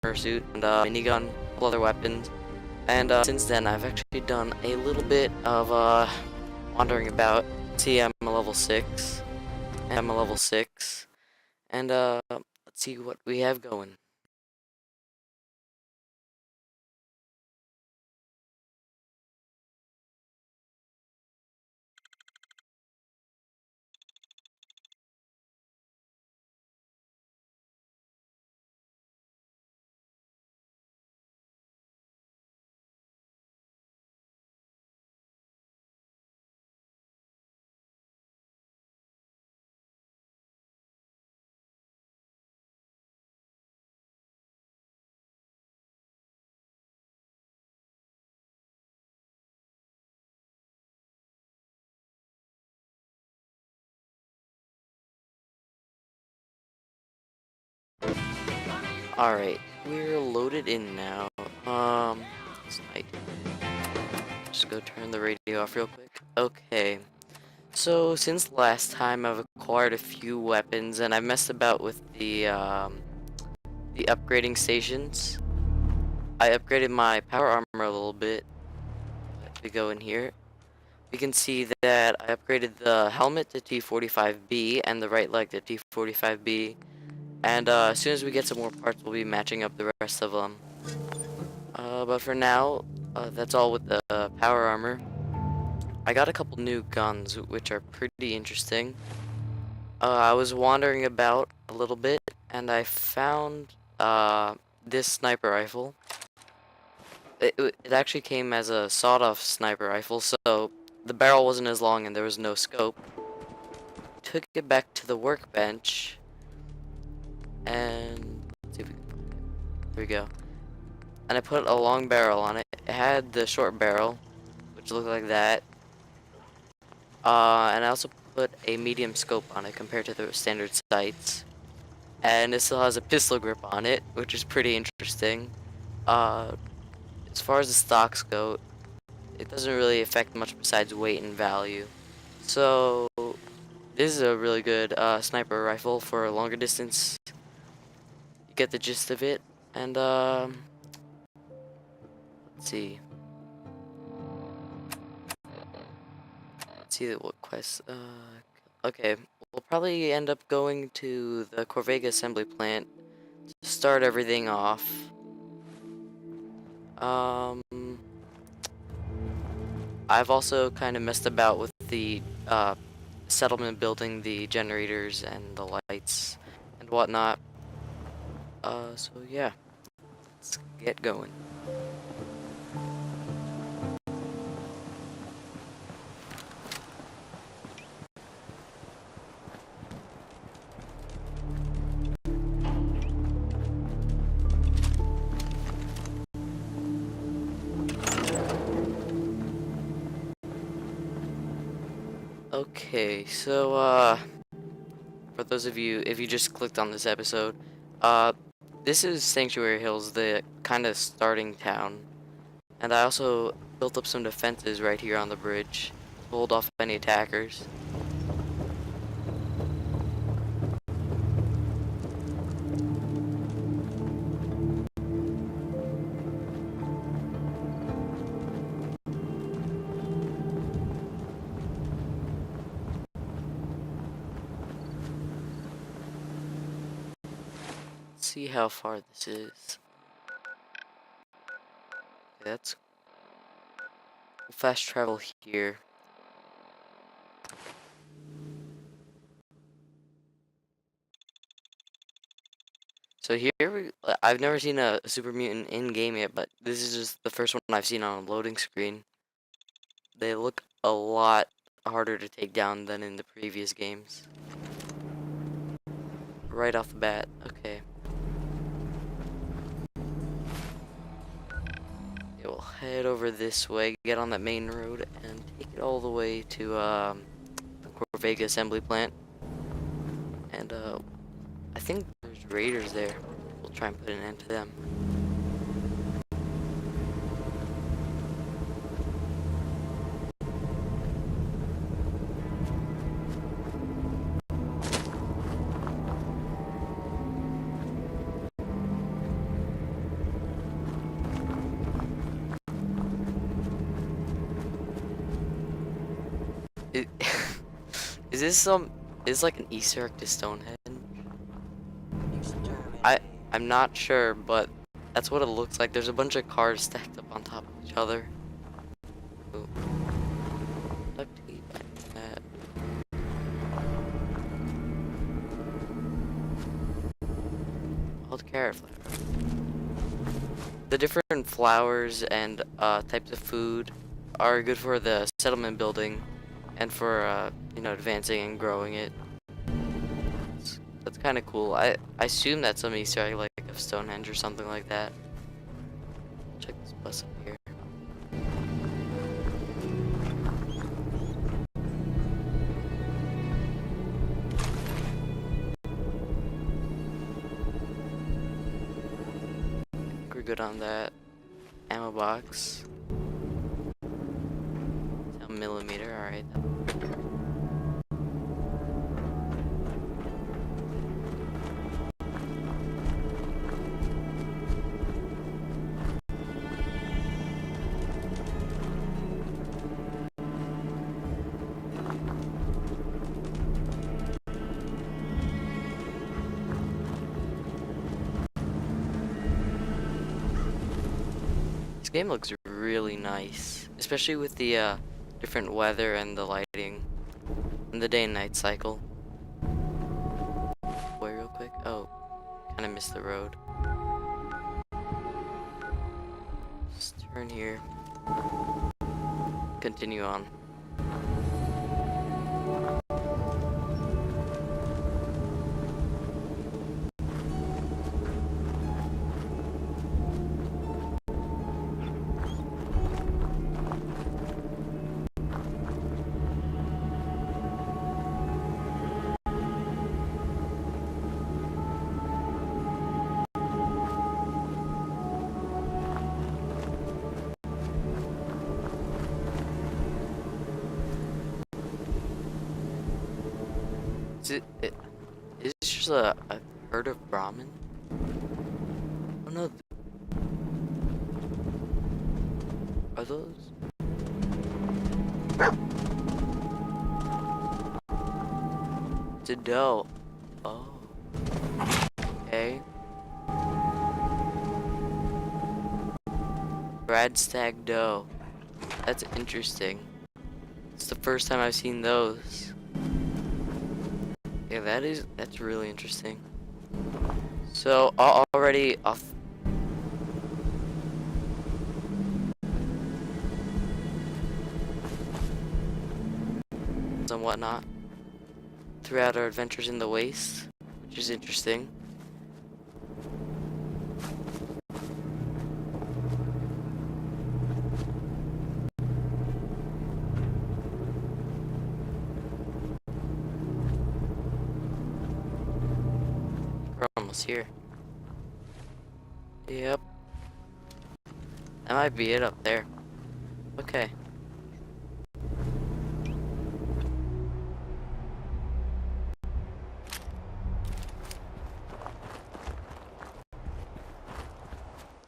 armor suit and minigun, a couple other weapons. And since then, I've actually done a little bit of wandering about. See, I'm a level 6. I'm a level 6. And let's see what we have going. Alright, we're loaded in now. It's night. Just go turn the radio off real quick. Okay. So, since last time, I've acquired a few weapons, and I've messed about with the upgrading stations. I upgraded my power armor a little bit. If we go in here, we can see that I upgraded the helmet to T45B and the right leg to T45B. And as soon as we get some more parts, we'll be matching up the rest of them. But for now, that's all with the power armor. I got a couple new guns, which are pretty interesting. I was wandering about a little bit, and I found this sniper rifle. It actually came as a sawed-off sniper rifle, so the barrel wasn't as long and there was no scope. Took it back to the workbench, and let's see if we can, there we go. And I put a long barrel on it. It had the short barrel, which looked like that. And I also put a medium scope on it compared to the standard sights. And it still has a pistol grip on it, which is pretty interesting. As far as the stocks go, it doesn't really affect much besides weight and value. So this is a really good sniper rifle for a longer distance. You get the gist of it. And let's see. Let's see what quests. Okay, we'll probably end up going to the Corvega assembly plant to start everything off. I've also kind of messed about with the settlement building, the generators and the lights and whatnot. So yeah, let's get going. Okay, so for those of you, if you just clicked on this episode, this is Sanctuary Hills, the kind of starting town. And I also built up some defenses right here on the bridge to hold off any attackers. See how far this is. Okay, that's fast travel here. So I've never seen a super mutant in game yet, but this is just the first one I've seen on a loading screen. They look a lot harder to take down than in the previous games. Right off the bat, okay. We'll head over this way, get on that main road, and take it all the way to the Corvega assembly plant. And I think there's raiders there. We'll try and put an end to them. Is this like an Easter egg to Stonehenge? East Germany. I'm not sure, but that's what it looks like. There's a bunch of cars stacked up on top of each other. Ooh. Duct tape, I need that. Wild carrot flower. The different flowers and types of food are good for the settlement building and for you know, advancing and growing it. That's kind of cool. I assume that's some Easter egg like of Stonehenge or something like that. Check this bus up here. I think we're good on that. Ammo box. 10mm, alright. This game looks really nice, especially with the different weather and the lighting and the day and night cycle. Wait real quick. Oh, kind of missed the road. Just turn here. Continue on. Is this just a herd of Brahmin? Oh no. Are those? It's a doe. Oh. Okay. Brad Stag doe. That's interesting. It's the first time I've seen those. Yeah, that's really interesting. So already off. And whatnot throughout our adventures in the waste, which is interesting. We're almost here. Yep. That might be it up there. Okay.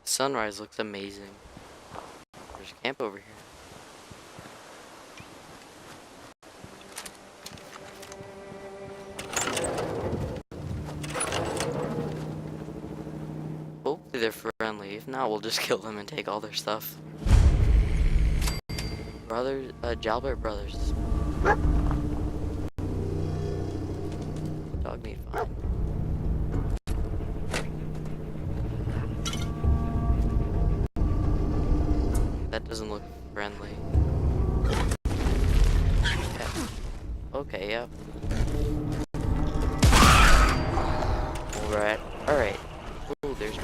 Sunrise looks amazing. There's a camp over here. Hopefully they're friendly. If not, we'll just kill them and take all their stuff. Brothers, Jalbert brothers. Dog need fine. That doesn't look friendly. Yeah. Okay, yep. Alright, alright. Oh, there's me.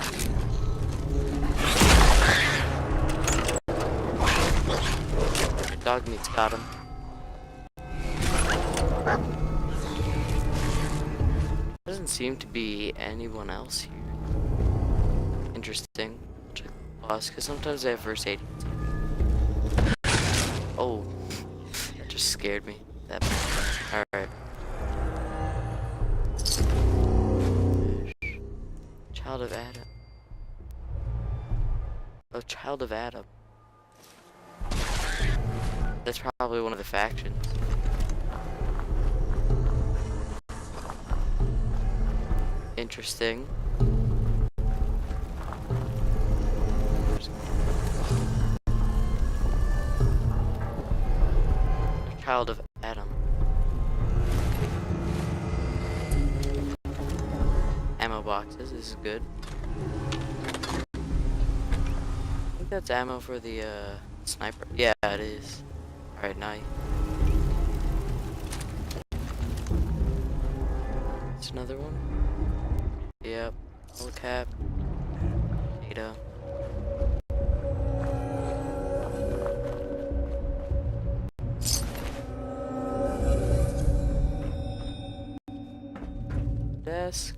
Dog meat's got him. Doesn't seem to be anyone else here. Interesting. Check the boss, because sometimes they have first aid. Oh, that just scared me. That alright. Child of Adam. Oh, Child of Adam. That's probably one of the factions. Interesting. Child of Adam. Ammo boxes, this is good. I think that's ammo for the sniper. Yeah, it is. Alright, nice. It's another one. Yep. All cap. Data. Desk.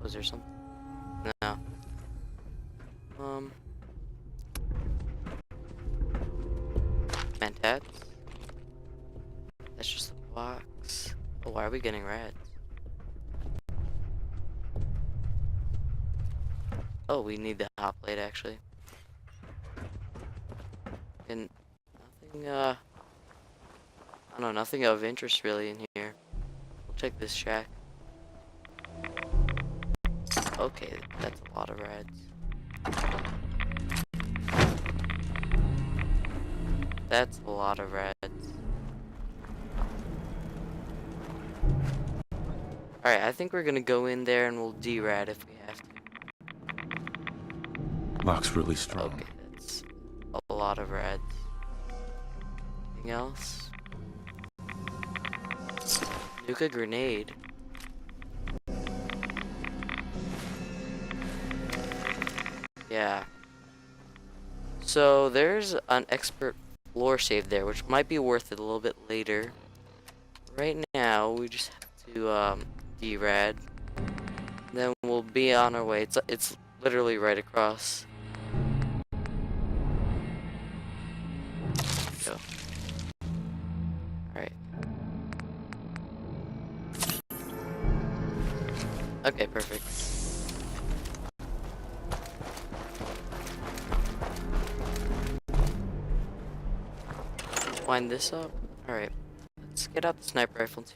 Oh, is there something? No. Mentats. That's just a box. Oh, why are we getting rats? Oh, we need the hot plate actually. And nothing, I don't know, nothing of interest really in here. We'll check this shack. Okay, that's a lot of rats. That's a lot of rats. Alright, I think we're gonna go in there and we'll derad if we have to. Lock's really strong. Okay, that's a lot of rats. Anything else? Nuke a grenade. Yeah. So there's an expert floor save there, which might be worth it a little bit later. Right now, we just have to derad. Then we'll be on our way. It's literally right across. Go. All right. Okay, perfect. Wind this up. Alright. Let's get out the sniper rifle and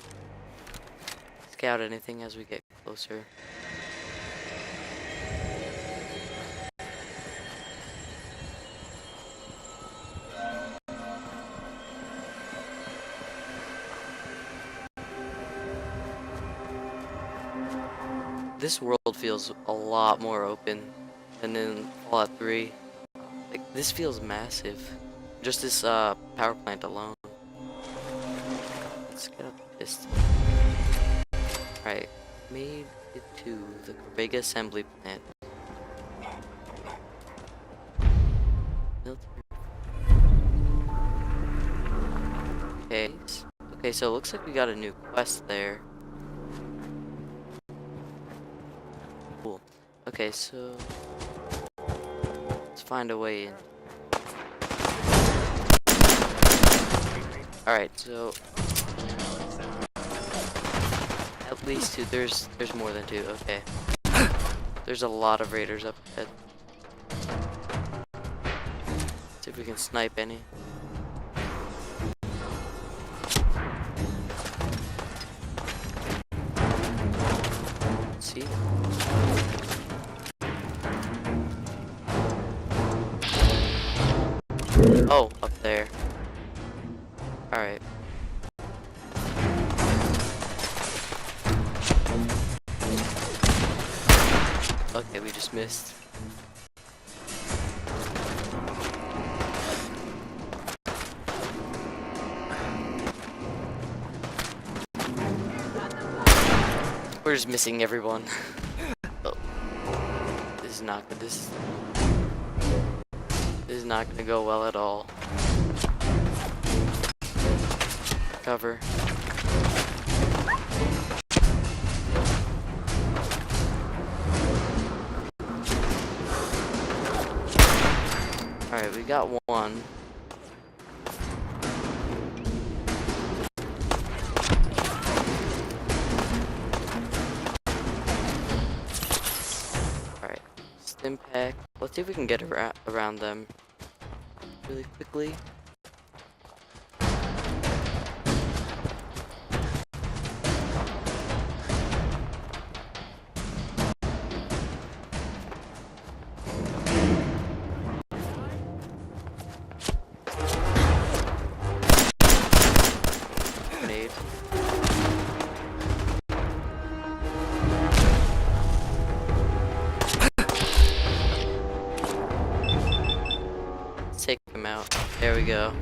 scout anything as we get closer. This world feels a lot more open than in Fallout 3. Like, this feels massive. Just this power plant alone. Let's get up the piston. Alright, made it to the big assembly plant. Okay, okay, so it looks like we got a new quest there. Cool. Okay, so let's find a way in. Alright, so at least two. There's more than two. Okay. There's a lot of raiders up ahead. See if we can snipe any. See? Oh, up there. Alright. Okay, we just missed. We're just missing everyone. Oh. This is not good. This is not gonna go well at all. Cover. Alright, we got one. Alright, stim pack. Let's see if we can get around them really quickly. him out. There we go.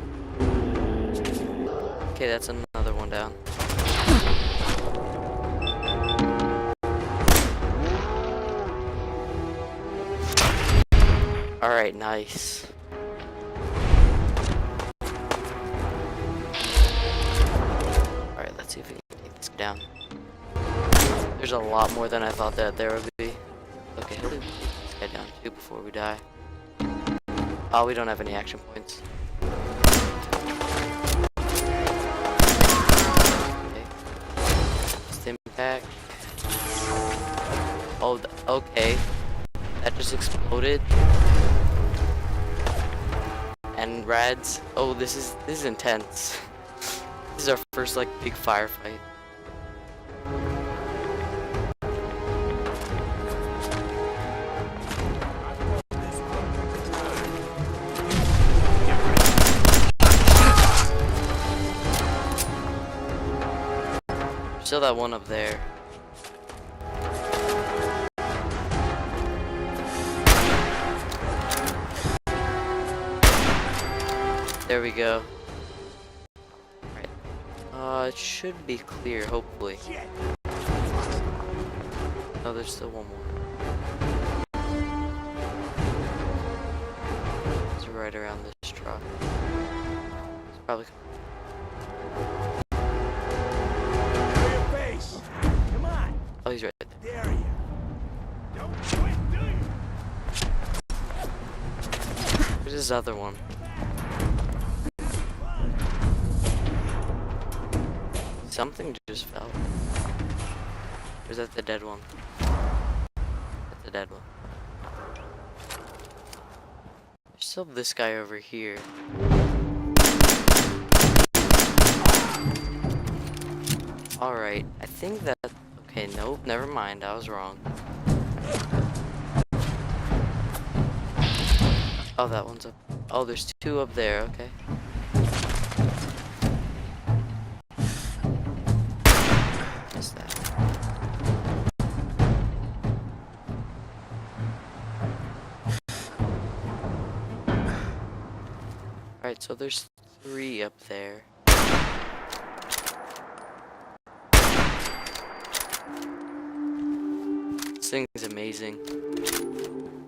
Okay, that's another one down. Alright, nice. Alright, let's see if we can take this down. There's a lot more than I thought that there would be. Okay, hopefully we can take this guy down too before we die. Oh, we don't have any action points. Okay. Stimpack. Oh, okay. That just exploded. And Rads. Oh, this is intense. This is our first like big firefight. Still that one up there. There we go. Alright. It should be clear, hopefully. Oh, there's still one more. It's right around this truck. It's probably. Come on. Oh, he's right there. Dare you. Don't quit, do you? There's this other one. Something just fell. Or is that the dead one? That's the dead one. There's still this guy over here. Alright, I think that... Okay, nope, never mind, I was wrong. Oh, that one's up. Oh, there's two up there, okay. Missed that. Alright, so there's three up there. This thing's amazing.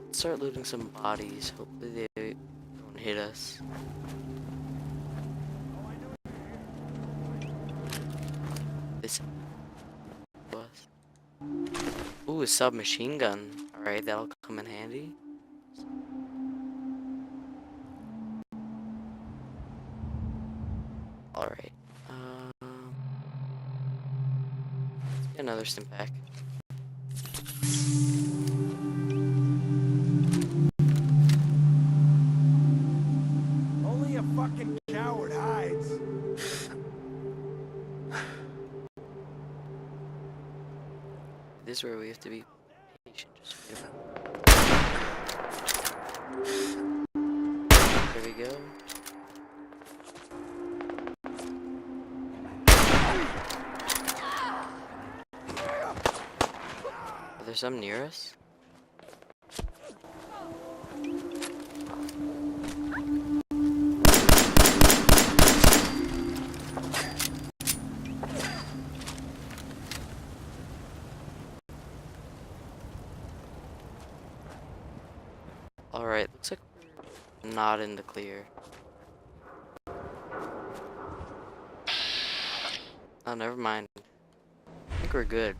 Let's start looting some bodies. Hopefully they don't hit us. This was. Ooh, a submachine gun. Alright, that'll come in handy. Alright. Let's get another stim pack. Only a fucking coward hides. This is where we have to be patient. Just wait a minute. There we go. Are there some near us? Alright, looks like we're not in the clear. Oh, never mind. I think we're good.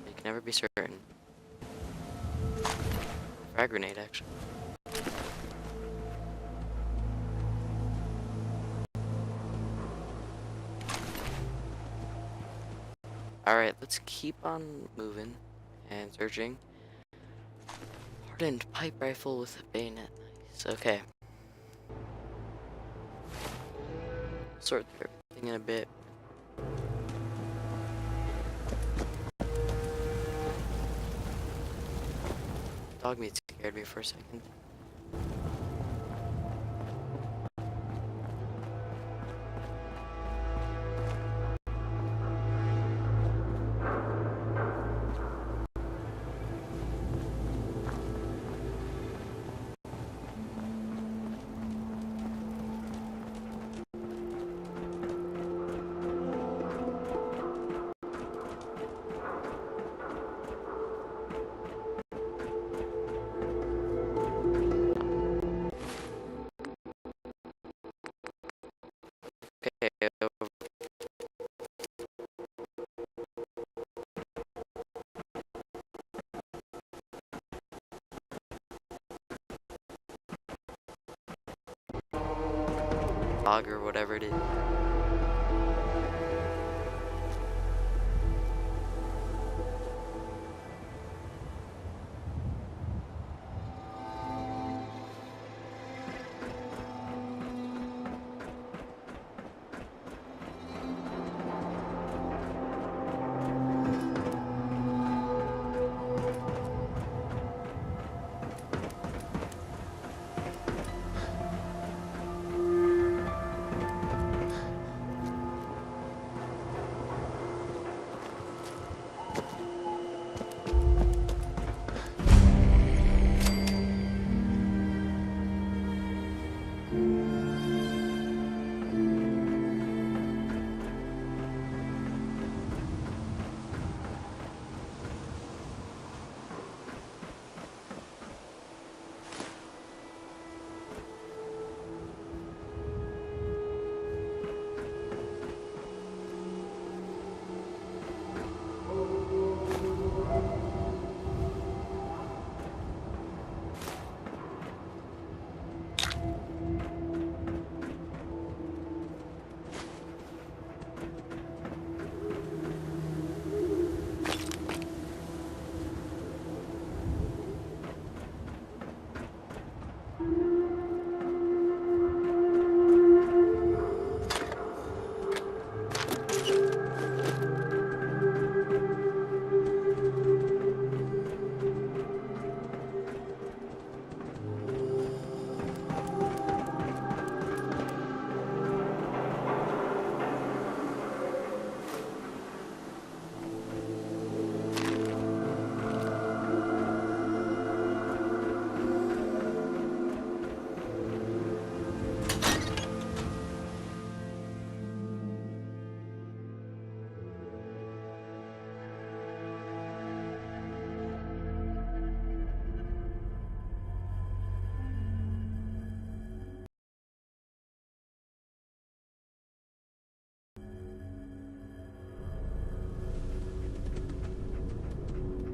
You can never be certain. Frag grenade, actually. Alright, let's keep on moving and searching. Hardened pipe rifle with a bayonet. Nice. Okay. Sort through everything in a bit. Dog meat scared me for a second. fog or whatever it is.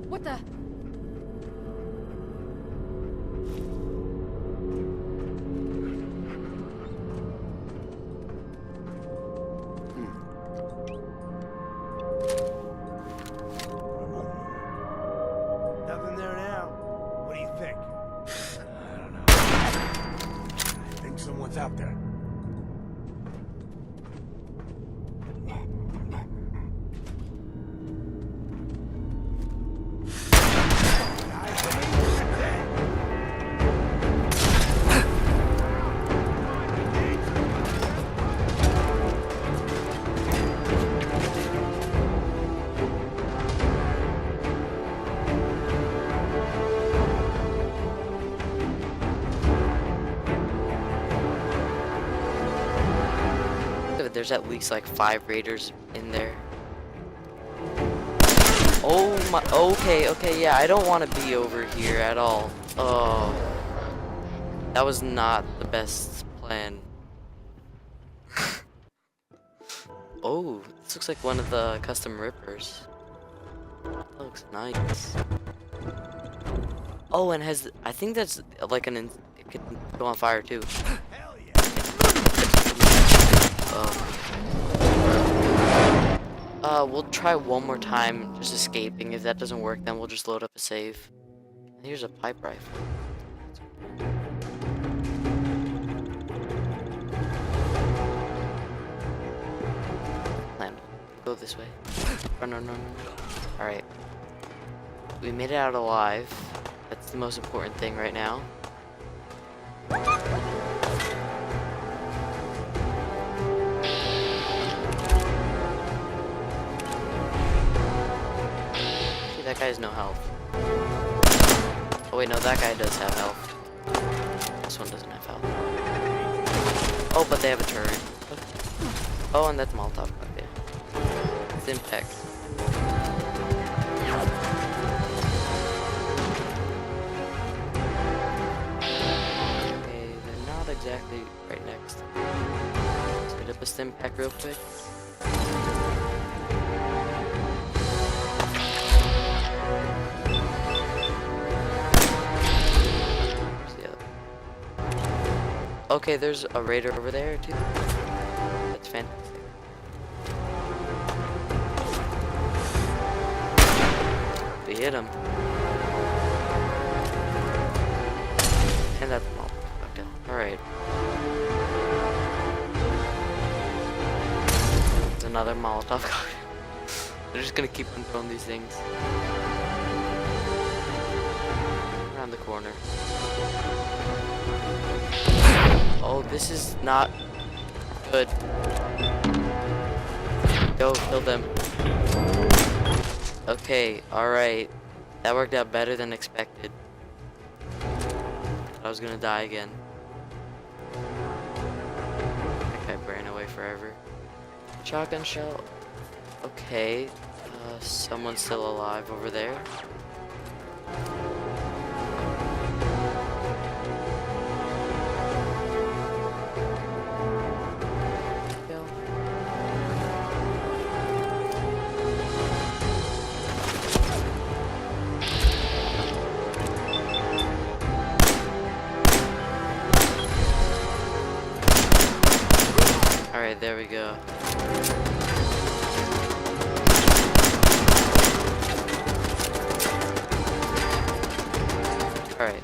What the? Nothing there now. What do you think? I don't know. I think someone's out there. There's at least like 5 raiders in there. Oh my, okay, yeah, I don't want to be over here at all. Oh, that was not the best plan. Oh, this looks like one of the custom rippers. That looks nice. Oh, and has, I think that's like it can go on fire too. Hell yeah. We'll try one more time, just escaping. If that doesn't work, then we'll just load up a save. Here's a pipe rifle. Land. Go this way. No. Alright. We made it out alive. That's the most important thing right now. That guy has no health. Oh wait, no, that guy does have health. This one doesn't have health. Oh, but they have a turret. Oh, and that's Molotov. Okay. It's impact. Okay, they're not exactly right next. Let's hit up a stim pack real quick. Okay, there's a raider over there too. hit him. And that's all. Okay. Alright. It's another Molotov cocktail. They're just gonna keep on throwing these things. Around the corner. Oh, this is not good. Go, kill them. Okay, alright. That worked out better than expected. I was gonna die again. That guy ran away forever. Shotgun shell. Okay. Someone's still alive over there. Go. Alright, there we go. Alright.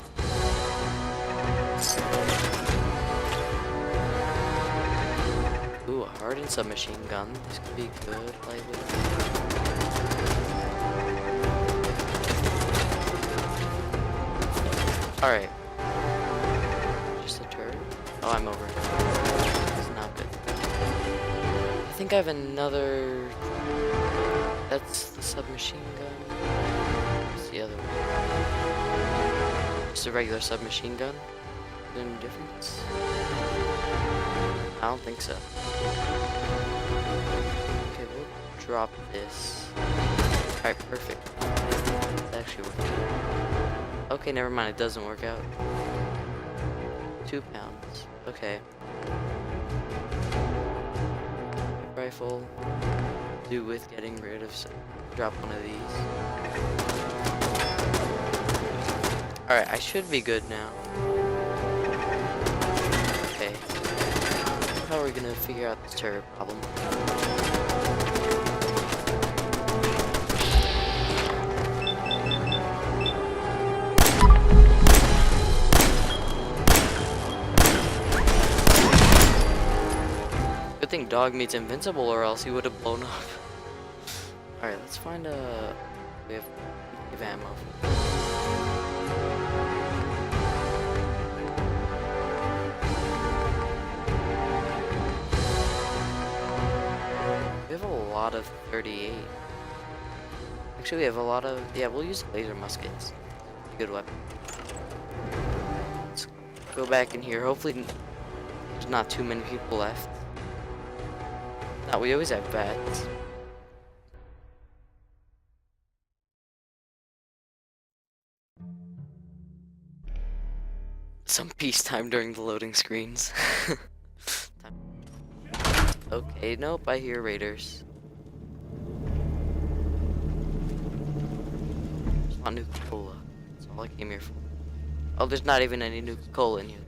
Ooh, a hardened submachine gun. This could be good, lightweight. Alright. Just a turret? Oh, I'm over. This is not good. I think I have another... That's the submachine gun. What's the other one? Just a regular submachine gun? Is there any difference? I don't think so. Okay, we'll drop this. Alright, perfect. It's actually working. Okay, never mind, it doesn't work out. 2 pounds. Okay. Rifle. Do with getting rid of some. Drop one of these. Alright, I should be good now. Okay. How are we gonna figure out this turret problem? Good thing Dog Meat's invincible, or else he would have blown up. Alright, let's find a... We have ammo. We have a lot of 38. Actually, we have a lot of... Yeah, we'll use laser muskets. Good weapon. Let's go back in here. Hopefully, there's not too many people left. No, we always have bats. Some peacetime during the loading screens. Okay, nope, I hear raiders. Just want Nuka-Cola. That's all I came here for. Oh, there's not even any Nuka-Cola in here.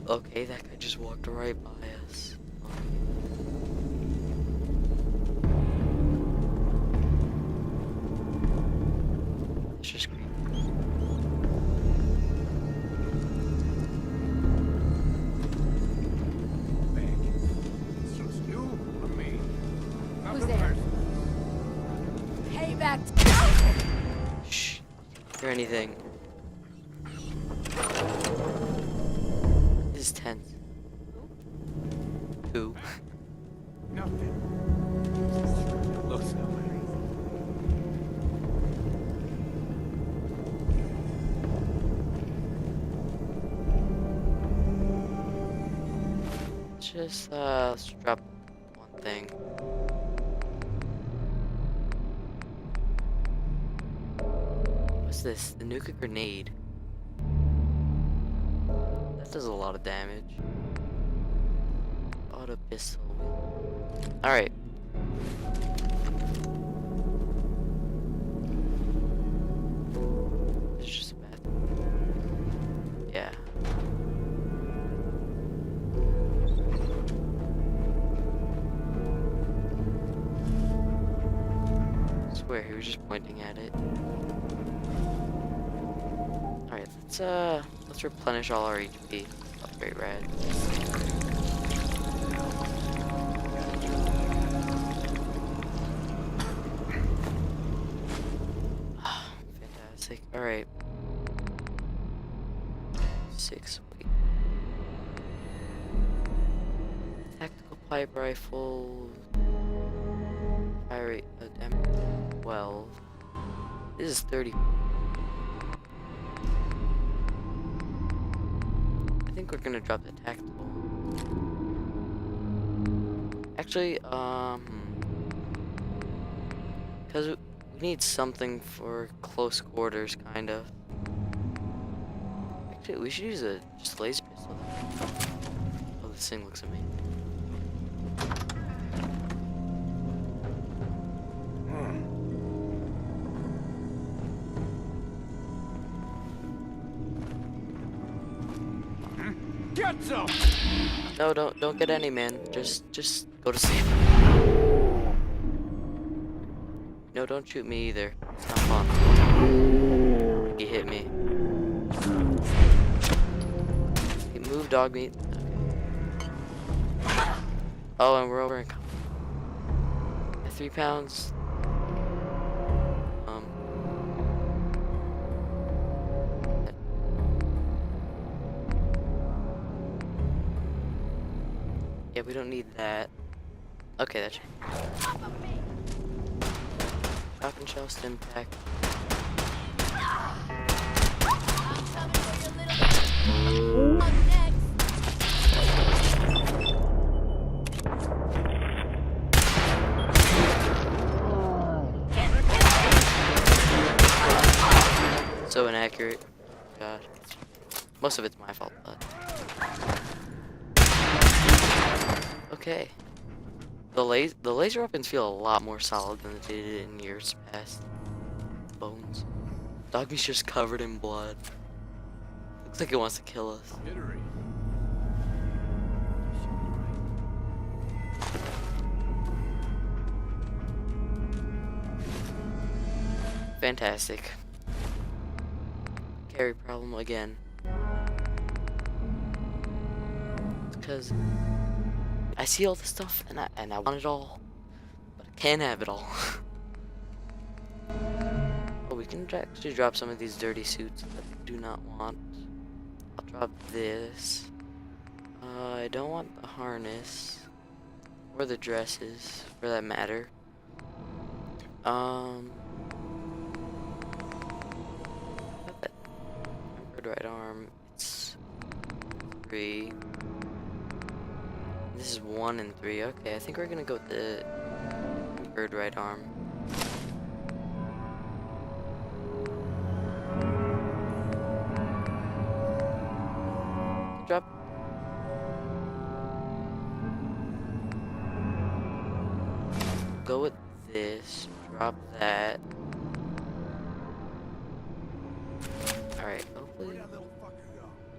Okay, that guy just walked right by us. Let's just creep. Who's there? Payback. Shh. Hear anything? This is tense. Who? Nothing. Looks that way. Let's drop one thing. What's this? The Nuka grenade. That does a lot of damage. Auto pistol. Alright. It's just a bad. Yeah. he was just pointing at it. Alright, let's replenish all our HP. Upgrade rad. Fantastic. Alright. 6. Wait. Tactical pipe rifle. Fire rate of 12. This is 30. I think we're gonna drop the tactical. Actually, because we need something for close quarters, kind of. Actually, we should use just a laser pistol. Oh, this thing looks amazing. Get some! No, don't get any, man. Just go to sleep. No, don't shoot me either. It's not fun. He hit me. He moved, dog meat. Okay. Oh, and we're over in 3 pounds. Yeah, we don't need that. Okay, that's shotgun shell, stim pack. So inaccurate. Gosh. Most of it's my fault, but. Okay. The laser weapons feel a lot more solid than they did in years past. Bones. Dogmeat's just covered in blood. Looks like it wants to kill us. Jittery. Fantastic. Carry problem again. Because I see all this stuff and I want it all, but I can't have it all. Oh, we can actually drop some of these dirty suits that I do not want. I'll drop this. I don't want the harness or the dresses, for that matter. Tempered right arm. It's 3. This is 1 and 3. Okay, I think we're gonna go with the tempered right arm. Drop. Go with this. Drop that. Alright, hopefully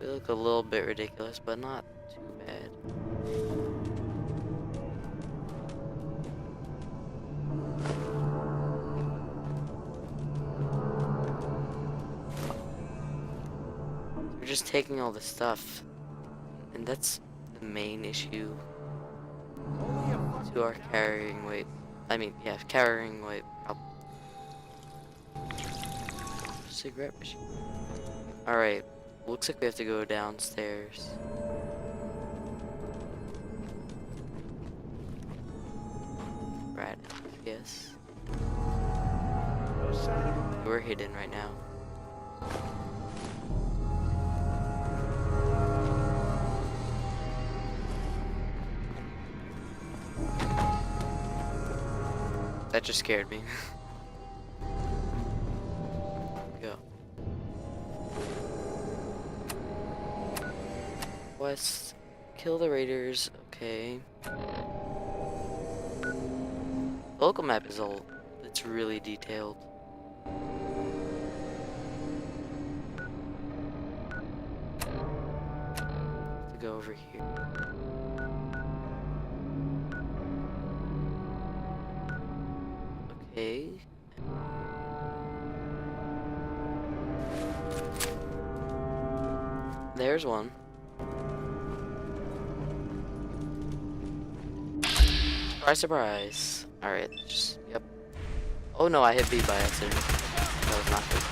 we look a little bit ridiculous, but not too bad. We're just taking all the stuff, and that's the main issue to our carrying weight. I mean, yeah, carrying weight problem. Cigarette machine. Alright, looks like we have to go downstairs. Right, yes. We're hidden right now. That just scared me. Go. West. Kill the raiders. Okay. The local map is old. It's really detailed. To go over here. Okay. there's one. Surprise, surprise. Alright, just, yep. Oh no, I hit B by accident. That was not good.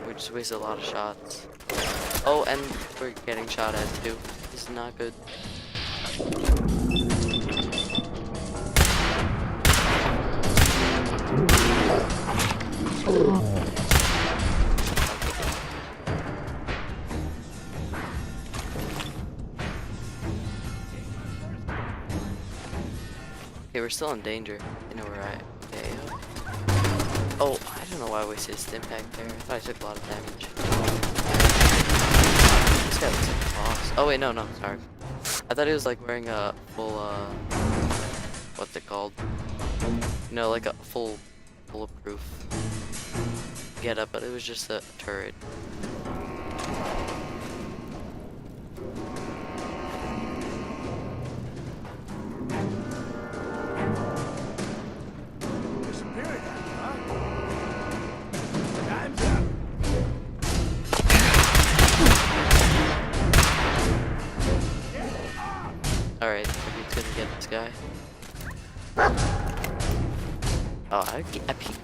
We just wasted a lot of shots. Oh, and we're getting shot at too. This is not good. Okay, we're still in danger. You know where okay. Oh, I don't know why I wasted a stim pack there. I thought I took a lot of damage. This guy looks like a boss. Oh wait, no, sorry. I thought he was like wearing a full, what's it called? You know, like a full bulletproof getup, but it was just a turret. Disappearing, huh? Time's up. Alright, maybe it's gonna get this guy. Oh,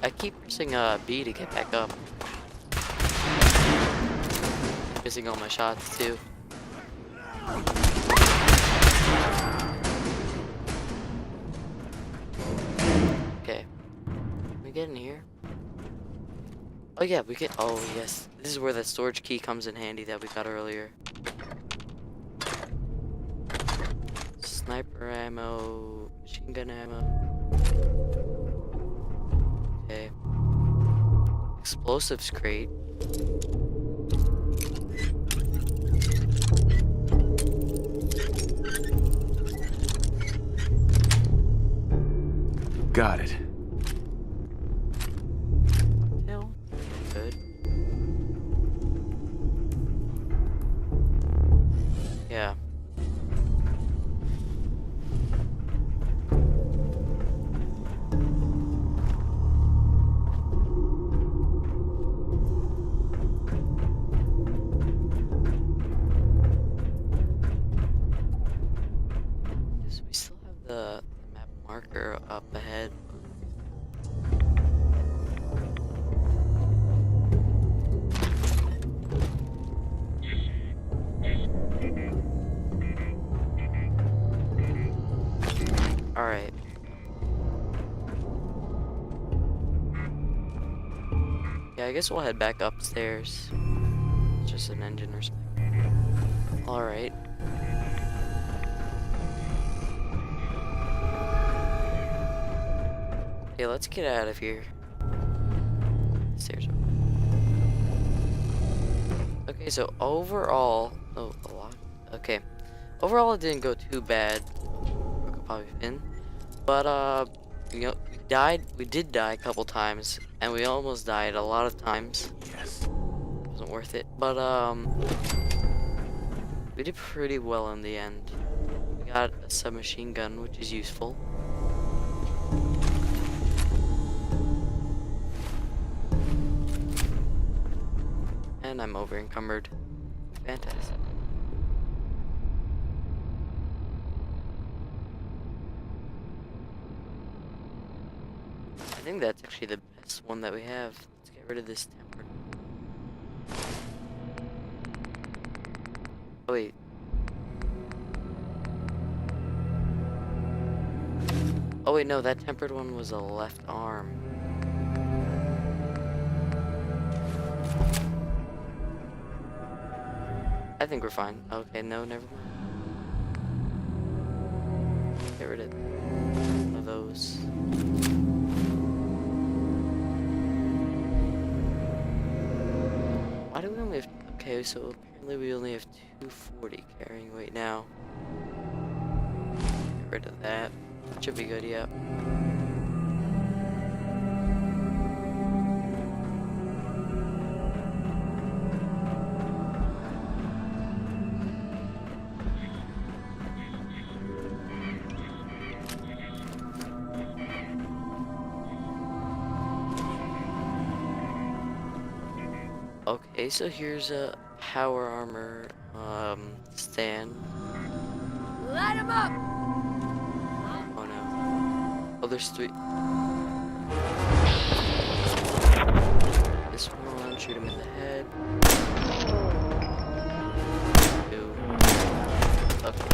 I keep pressing B to get back up. Missing all my shots too. Okay. Can we get in here? Oh yeah, we can. Oh yes. This is where that storage key comes in handy that we got earlier. Sniper ammo, machine gun ammo. Okay. Explosives crate. Got it. Cocktail. Good. Yeah. Yes, we still have the map marker up ahead. Alright. Yeah, I guess we'll head back upstairs. It's just an engine or something. Alright. Okay, let's get out of here. Stairs are. Okay, so overall, oh, a lot. Okay, overall it didn't go too bad. We could probably win, but you know, we did die a couple times, and we almost died a lot of times. Yes. It wasn't worth it, but we did pretty well in the end. We got a submachine gun, which is useful. And I'm over encumbered. Fantastic. I think that's actually the best one that we have. Let's get rid of this tempered. Oh wait. Oh wait, no, that tempered one was a left arm. I think we're fine. Okay, no, never mind. Get rid of one of those. Why do we only have... Okay, so apparently we only have 240 carrying weight now. Get rid of that. Should be good, yeah. Okay, so here's a power armor stand. Light him up! Oh no. Oh, there's 3. This one, shoot him in the head. 2. Okay.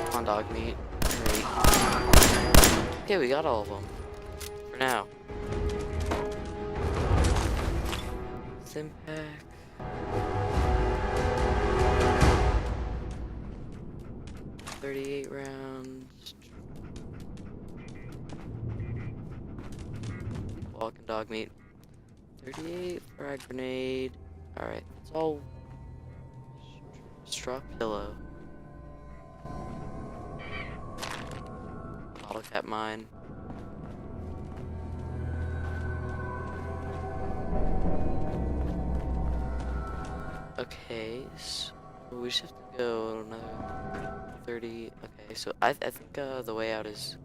Come on, dog meat. Great. Okay, we got all of them. For now. Stimpack. .38 rounds. Walking dog meat. 38 frag grenade. Alright, it's all straw pillow. Bottle cap mine. Okay, so we just have to go another 30. Okay, so I think the way out is.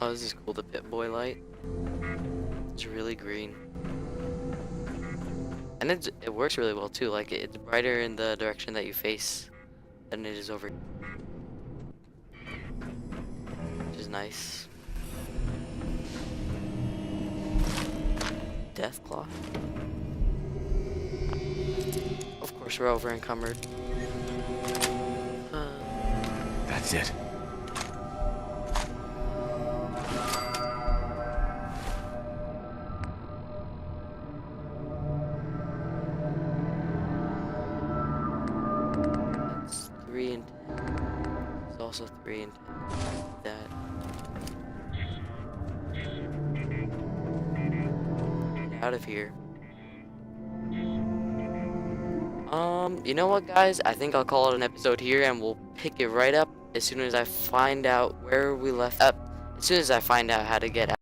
Oh, this is cool. The Pit Boy light. It's really green, and it works really well too. Like it's brighter in the direction that you face than it is over, which is nice. Deathclaw. Of course, we're over encumbered. That's it. That's 3 and 10. It's also 3 and 10. That. Get out of here. You know what, guys? I think I'll call it an episode here, and we'll pick it right up as soon as I find out where we left up. As soon as I find out how to get out.